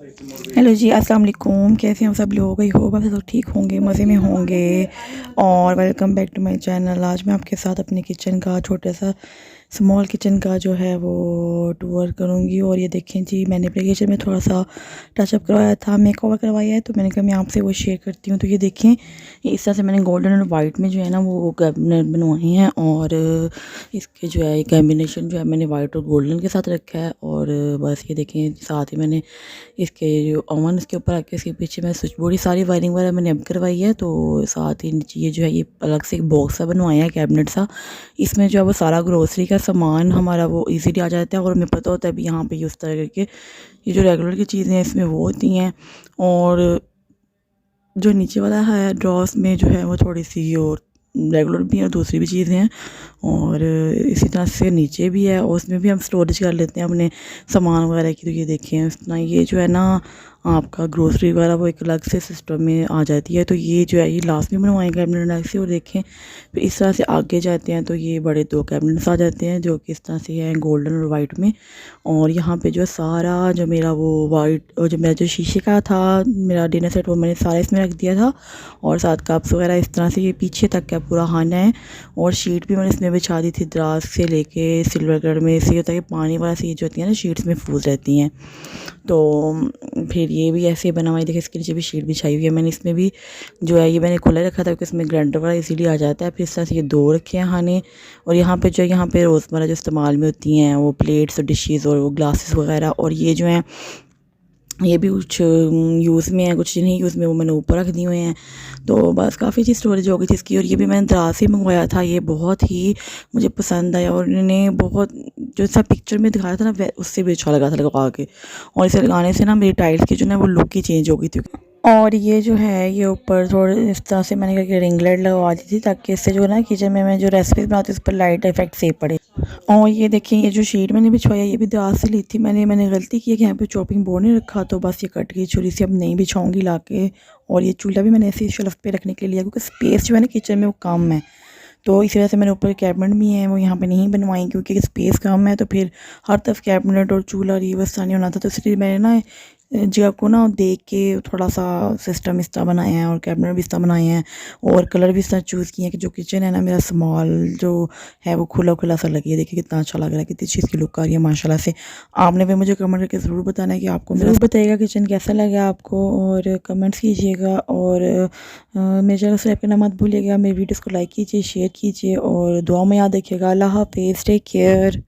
Hello जी, अस्सलाम वालेकुम। कैसे हैं आप सब लोग? आई होप आप सब ठीक होंगे, मज़े में होंगे। और welcome back to my channel. आज मैं आपके साथ अपने किचन का छोटा सा स्मॉल किचन का जो है वो टूर करूँगी। और ये देखें जी, मैंने अपने किचन में थोड़ा सा टचअप करवाया था, मेकओवर करवाया है, तो मैंने कहा मैं आपसे वो शेयर करती हूँ। तो ये देखें, ये इस तरह से मैंने गोल्डन और वाइट में जो है ना वो कैबिनेट बनवाए हैं। और इसके जो है कॉम्बिनेशन जो है मैंने वाइट और गोल्डन के साथ रखा है। और बस ये देखें, साथ ही मैंने इसके जो ओवन इसके ऊपर आके इसके पीछे मैं स्विच बोर्ड सारी वायरिंग वगैरह मैंने अब करवाई है। तो साथ ही नीचे ये जो है ये अलग से एक बॉक्स सा बनवाया है, कैबिनेट सा। इसमें जो है वो सारा ग्रोसरी का सामान हमारा वो इजीली आ जाता है। और हमें पता होता है भी यहाँ पे यूज़ तरह करके ये जो रेगुलर की चीज़ें हैं इसमें वो होती हैं। और जो नीचे वाला है ड्रॉस में जो है वो थोड़ी सी और रेगुलर भी है और दूसरी भी चीज़ें हैं। और इसी तरह से नीचे भी है और उसमें भी हम स्टोरेज कर लेते हैं अपने सामान वगैरह की। तो ये देखें, इस तरह ये जो है ना आपका ग्रोसरी वगैरह वो एक अलग से सिस्टम में आ जाती है। तो ये जो है ये लास्ट में बनवाएंगे कैबिनेट अलग से। और देखें फिर इस तरह से आगे जाते हैं तो ये बड़े दो कैबिनेट्स आ जाते हैं जो कि इस तरह से हैं गोल्डन और वाइट में। और यहाँ पे जो है सारा जो मेरा वो वाइट और जो मेरा जो शीशे का था मेरा डिनर सेट वो मैंने सारा इसमें रख दिया था। और साथ कप्स वगैरह इस तरह से ये पीछे तक का पूरा खाना है। और शीट भी मैंने इसमें बिछा दी थी दराज से लेके सिल्वर कलर में। इससे होता है कि पानी वगैरह से ये जो होती है ना शीट्स में फूल रहती हैं। तो फिर ये भी ऐसे बना हुआ है, देखिए इसके नीचे भी शीट बिछाई हुई है मैंने। इसमें भी जो है ये मैंने खुला रखा था क्योंकि इसमें ग्राइंडर वगैरह इजीली आ जाता है। फिर इस तरह से ये दो रखे हैं खाने। और यहाँ पे जो है यहाँ पे रोज़मर्रा जो इस्तेमाल में होती हैं वो प्लेट्स और डिशेज़ और वो ग्लासेस वगैरह। और ये जो हैं ये भी कुछ यूज़ में है, कुछ नहीं यूज़ में, वो मैंने ऊपर रख दिए हुए हैं। तो बस काफ़ी चीज़ स्टोरेज हो गई थी इसकी। और ये भी मैंने दराज से मंगवाया था, ये बहुत ही मुझे पसंद आया। और इन्होंने बहुत जो सा पिक्चर में दिखाया था ना उससे भी अच्छा लगा था लगा के। और इसे लगाने से ना मेरी टाइल्स की जो ना वो लुक ही चेंज हो गई थी। और ये जो है ये ऊपर थोड़े इस तरह से मैंने कहा रिंग लाइट लगवा दी थी ताकि इससे जो है ना किचन में मैं जो रेसिपीज बनाती हूँ उस पर लाइट इफेक्ट सेव पड़े। और ये देखिए ये जो शीट मैंने बिछवाया ये भी दराज से ली थी मैंने गलती की है कि यहाँ पे चॉपिंग बोर्ड नहीं रखा, तो बस ये कट गई छुरी से, अब नहीं बिछाऊंगी ला के। और ये चूल्हा भी मैंने ऐसे शेल्फ पे रखने के लिए लिया क्योंकि स्पेस जो है ना किचन में वो कम है। तो इसी वजह से मैंने ऊपर कैबिनेट भी है वो यहाँ पे नहीं बनवाई क्योंकि स्पेस कम है। तो फिर हर तरफ कैबिनेट और चूल्हा और ये व्यवस्था नहीं होना था, तो इसलिए मैंने ना जगह को ना देख के थोड़ा सा सिस्टम इस तरह बनाया है और कैबिनेट भी इस तरह बनाए हैं। और कलर भी इस तरह चूज़ किए हैं कि जो किचन है ना मेरा स्मॉल जो है वो खुला खुला सा लगे। देखिए कितना अच्छा लग रहा है, कितनी चीज़ की लुक आ रही है माशाल्लाह से। आपने भी मुझे कमेंट करके ज़रूर बताना है कि आपको ज़रूर बताइएगा किचन कैसा लगा आपको और कमेंट्स कीजिएगा। और मेरे चैनल से आपका नाम मत भूलिएगा, मेरी वीडियोज़ को लाइक कीजिए, शेयर कीजिए और दुआ में याद रखिएगा। अल्लाह हाफिज़, टेक केयर।